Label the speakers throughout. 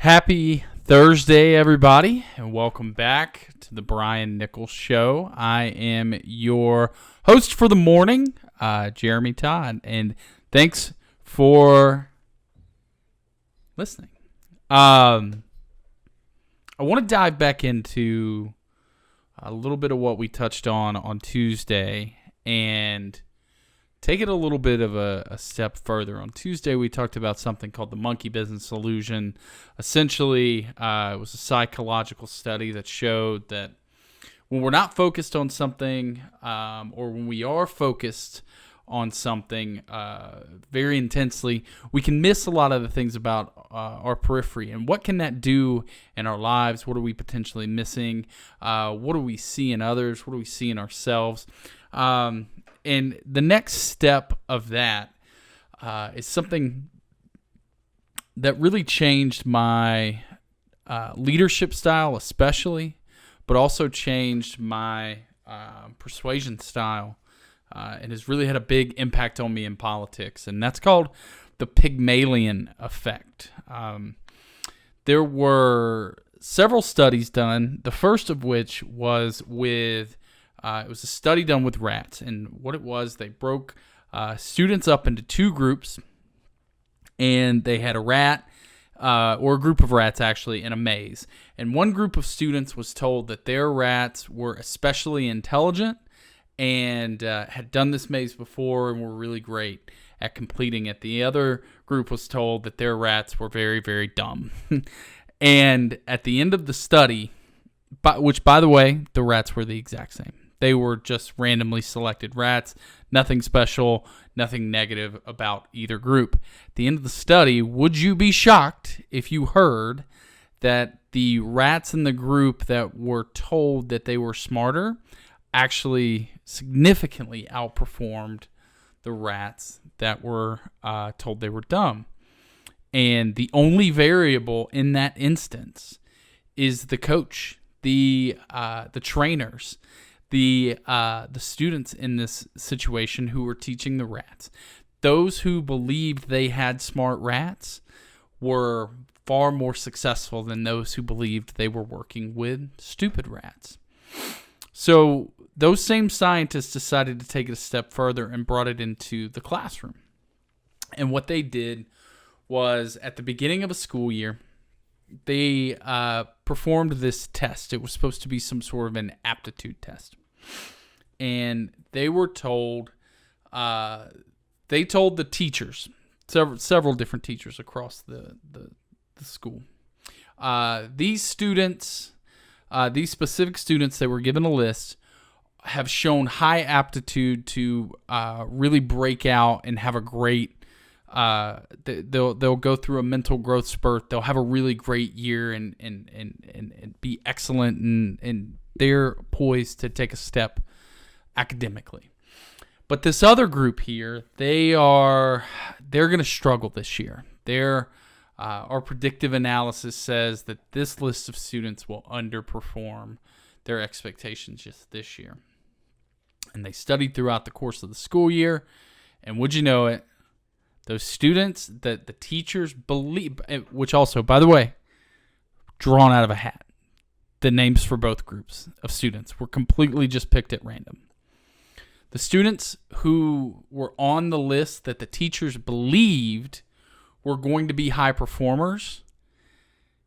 Speaker 1: Happy Thursday, everybody, and welcome back to the Brian Nichols Show. I am your host for the morning, Jeremy Todd, and thanks for listening. I want to dive back into a little bit of what we touched on Tuesday and take it a little bit of a step further. On Tuesday, we talked about something called the monkey business illusion. Essentially, it was a psychological study that showed that when we're not focused on something, or when we are focused on something very intensely, we can miss a lot of the things about our periphery. And what can that do in our lives? What are we potentially missing? What do we see in others? What do we see in ourselves? And the next step of that is something that really changed my leadership style, especially, but also changed my persuasion style, and has really had a big impact on me in politics. And that's called the Pygmalion effect. There were several studies done, the first of which was with it was a study done with rats, and what it was, they broke students up into two groups, and they had a rat, or a group of rats actually, in a maze. And one group of students was told that their rats were especially intelligent and had done this maze before and were really great at completing it. The other group was told that their rats were very, very dumb. And at the end of the study, which, by the way, the rats were the exact same. They were just randomly selected rats, nothing special, nothing negative about either group. At the end of the study, would you be shocked if you heard that the rats in the group that were told that they were smarter actually significantly outperformed the rats that were told they were dumb? And the only variable in that instance is the coach, the trainers, the students in this situation who were teaching the rats. Those who believed they had smart rats were far more successful than those who believed they were working with stupid rats. So those same scientists decided to take it a step further and brought it into the classroom. And what they did was, at the beginning of a school year, they performed this test. It was supposed to be some sort of an aptitude test. And they were told, they told the teachers, several different teachers across the school, these students, these specific students that were given a list, have shown high aptitude to really break out and have a great, they'll go through a mental growth spurt. They'll have a really great year and be excellent, and they're poised to take a step academically. But this other group here, they're going to struggle this year. Our predictive analysis says that this list of students will underperform their expectations just this year. And they studied throughout the course of the school year, and would you know it, those students that the teachers believe, which also, by the way, drawn out of a hat, the names for both groups of students were completely just picked at random. The students who were on the list that the teachers believed were going to be high performers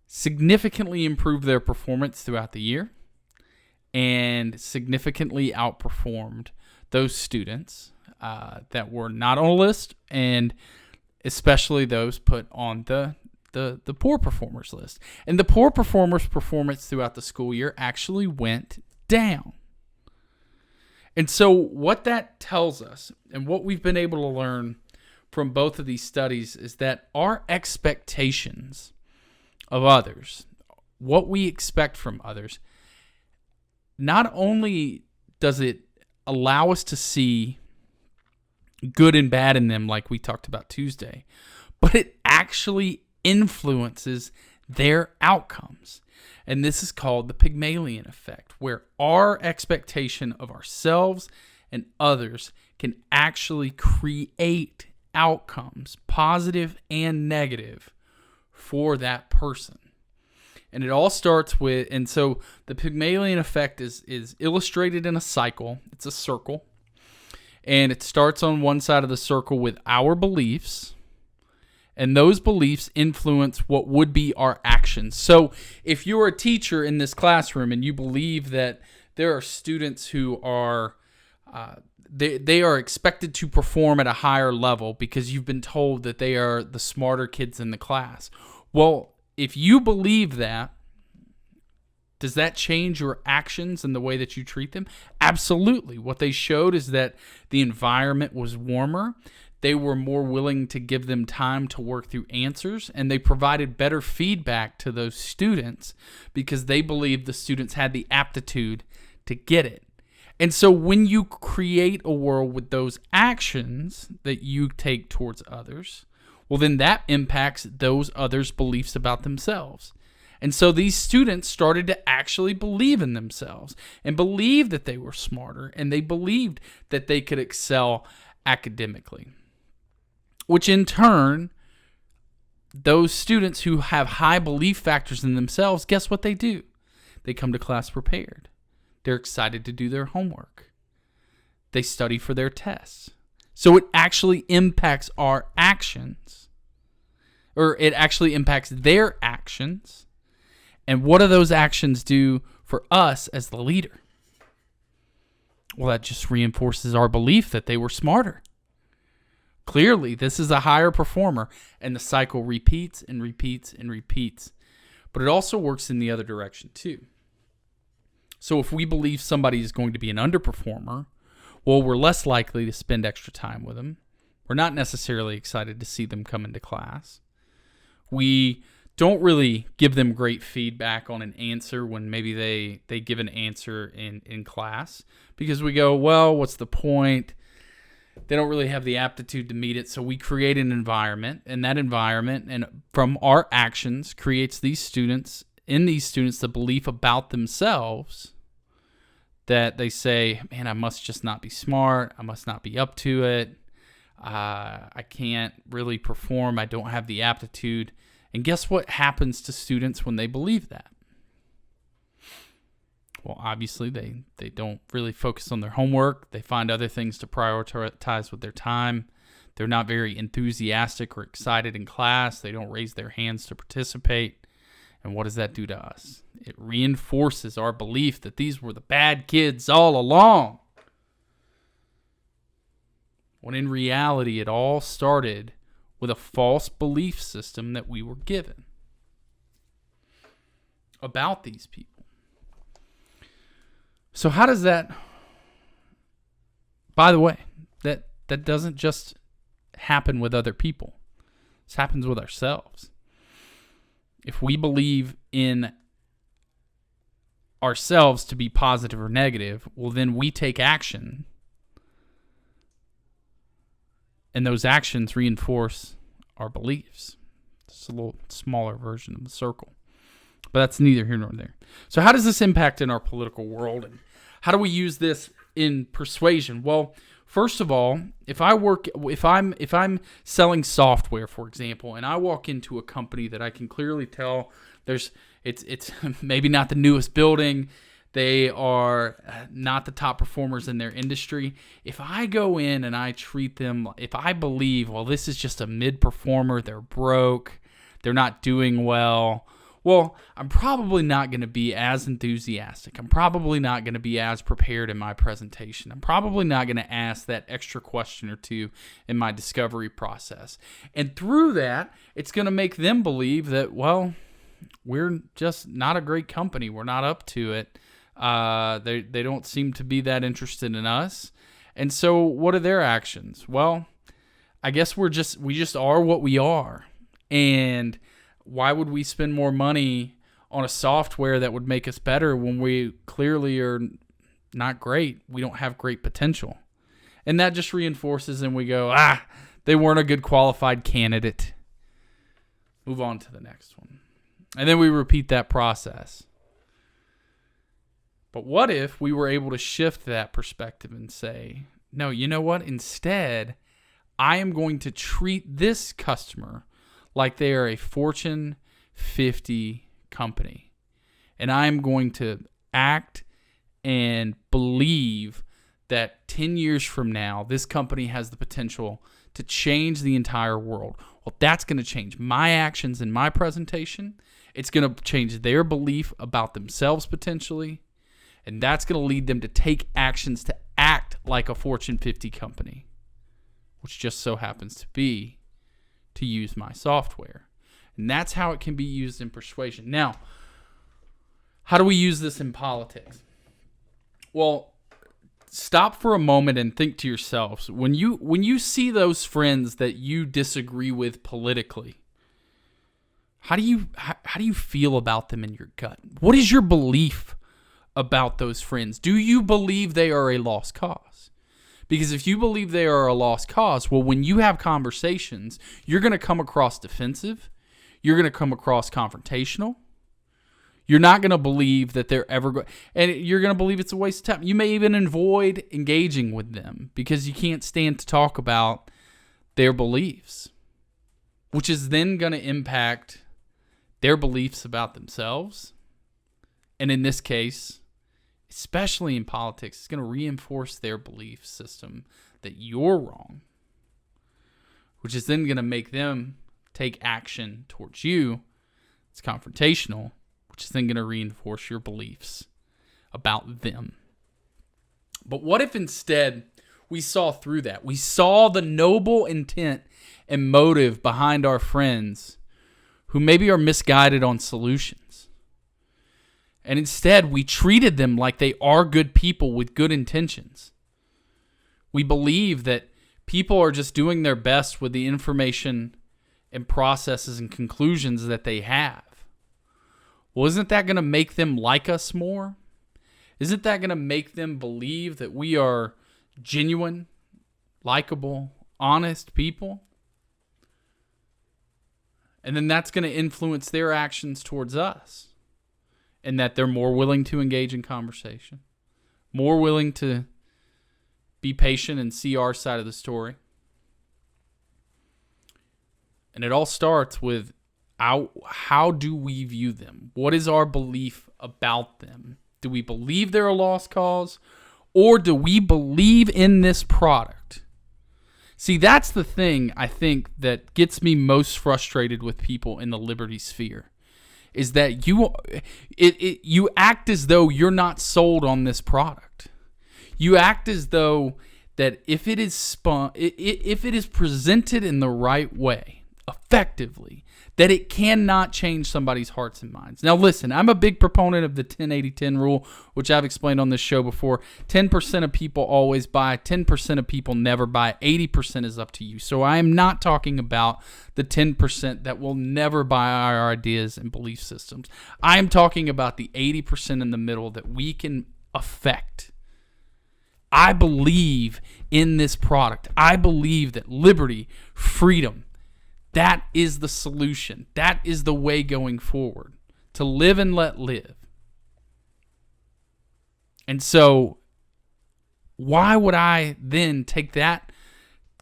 Speaker 1: significantly improved their performance throughout the year and significantly outperformed those students that were not on a list, and especially those put on the poor performers list. And the poor performers' performance throughout the school year actually went down. And so what that tells us, and what we've been able to learn from both of these studies, is that our expectations of others, what we expect from others, not only does it allow us to see good and bad in them, like we talked about Tuesday, but it actually influences their outcomes. And this is called the Pygmalion effect, where our expectation of ourselves and others can actually create outcomes, positive and negative, for that person. And it all starts with, and so the Pygmalion effect is illustrated in a cycle. It's a circle. And it starts on one side of the circle with our beliefs. And those beliefs influence what would be our actions. So if you're a teacher in this classroom and you believe that there are students who are, they are expected to perform at a higher level because you've been told that they are the smarter kids in the class. Well, if you believe that, does that change your actions and the way that you treat them? Absolutely. What they showed is that the environment was warmer. They were more willing to give them time to work through answers, and they provided better feedback to those students because they believed the students had the aptitude to get it. And so when you create a world with those actions that you take towards others, well, then that impacts those others' beliefs about themselves. And so these students started to actually believe in themselves and believe that they were smarter, and they believed that they could excel academically. Which in turn, those students who have high belief factors in themselves, guess what they do? They come to class prepared. They're excited to do their homework. They study for their tests. So it actually impacts our actions, or it actually impacts their actions. And what do those actions do for us as the leader? Well, that just reinforces our belief that they were smarter. Clearly, this is a higher performer, and the cycle repeats and repeats and repeats. But it also works in the other direction too. So if we believe somebody is going to be an underperformer, well, we're less likely to spend extra time with them. We're not necessarily excited to see them come into class. We don't really give them great feedback on an answer when maybe they give an answer in class, because we go, well, what's the point? They don't really have the aptitude to meet it. So we create an environment, and that environment, and from our actions, creates these students the belief about themselves that they say, man, I must just not be smart. I must not be up to it. I can't really perform. I don't have the aptitude. And guess what happens to students when they believe that? Well, obviously, they don't really focus on their homework. They find other things to prioritize with their time. They're not very enthusiastic or excited in class. They don't raise their hands to participate. And what does that do to us? It reinforces our belief that these were the bad kids all along. When in reality, it all started with a false belief system that we were given about these people. So how does that, by the way, that doesn't just happen with other people. This happens with ourselves. If we believe in ourselves to be positive or negative, well, then we take action, and those actions reinforce our beliefs. It's a little smaller version of the circle. But that's neither here nor there. So how does this impact in our political world, and how do we use this in persuasion? Well, first of all, if I'm selling software, for example, and I walk into a company that I can clearly tell it's maybe not the newest building, they are not the top performers in their industry. If I go in and I treat them, if I believe, well, this is just a mid performer, they're broke, they're not doing well, well, I'm probably not going to be as enthusiastic. I'm probably not going to be as prepared in my presentation. I'm probably not going to ask that extra question or two in my discovery process. And through that, it's going to make them believe that, well, we're just not a great company. We're not up to it. They don't seem to be that interested in us. And so what are their actions? Well, I guess we just are what we are. And why would we spend more money on a software that would make us better when we clearly are not great? We don't have great potential. And that just reinforces, and we go, they weren't a good qualified candidate. Move on to the next one. And then we repeat that process. But what if we were able to shift that perspective and say, no, you know what? Instead, I am going to treat this customer like they are a Fortune 50 company. And I'm going to act and believe that 10 years from now, this company has the potential to change the entire world. Well, that's going to change my actions in my presentation. It's going to change their belief about themselves potentially. And that's going to lead them to take actions to act like a Fortune 50 company, which just so happens to be to use my software. And that's how it can be used in persuasion. Now, how do we use this in politics? Well, stop for a moment and think to yourselves, when you see those friends that you disagree with politically, how do you feel about them in your gut? What is your belief about those friends? Do you believe they are a lost cause? Because if you believe they are a lost cause, well, when you have conversations, you're going to come across defensive. You're going to come across confrontational. You're not going to believe that they're ever going, and you're going to believe it's a waste of time. You may even avoid engaging with them because you can't stand to talk about their beliefs, which is then going to impact their beliefs about themselves. And in this case, especially in politics, it's going to reinforce their belief system that you're wrong, which is then going to make them take action towards you. It's confrontational, which is then going to reinforce your beliefs about them. But what if instead we saw through that? We saw the noble intent and motive behind our friends who maybe are misguided on solutions. And instead we treated them like they are good people with good intentions. We believe that people are just doing their best with the information and processes and conclusions that they have. Well, isn't that going to make them like us more? Isn't that going to make them believe that we are genuine, likable, honest people? And then that's going to influence their actions towards us. And that they're more willing to engage in conversation, more willing to be patient and see our side of the story. And it all starts with how do we view them? What is our belief about them? Do we believe they're a lost cause? Or do we believe in this product? See, that's the thing I think that gets me most frustrated with people in the liberty sphere. Is that you act as though you're not sold on this product. You act as though that if it is presented in the right way, effectively, that it cannot change somebody's hearts and minds. Now listen, I'm a big proponent of the 10-80-10 rule, which I've explained on this show before. 10% of people always buy, 10% of people never buy, 80% is up to you. So I am not talking about the 10% that will never buy our ideas and belief systems. I am talking about the 80% in the middle that we can affect. I believe in this product. I believe that liberty, freedom, that is the solution. That is the way going forward. To live and let live. And so, why would I then take that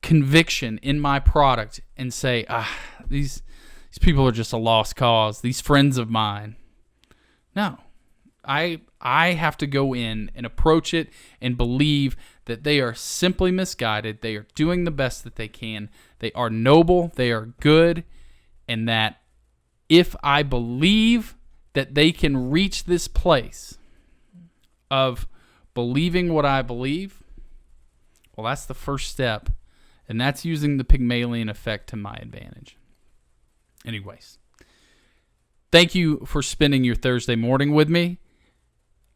Speaker 1: conviction in my product and say, these people are just a lost cause, these friends of mine? No. I have to go in and approach it and believe that they are simply misguided. They are doing the best that they can. They are noble. They are good. And that if I believe that they can reach this place of believing what I believe, well, that's the first step. And that's using the Pygmalion effect to my advantage. Anyways, thank you for spending your Thursday morning with me.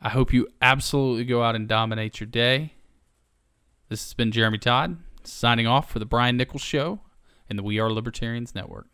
Speaker 1: I hope you absolutely go out and dominate your day. This has been Jeremy Todd, signing off for the Brian Nichols Show and the We Are Libertarians Network.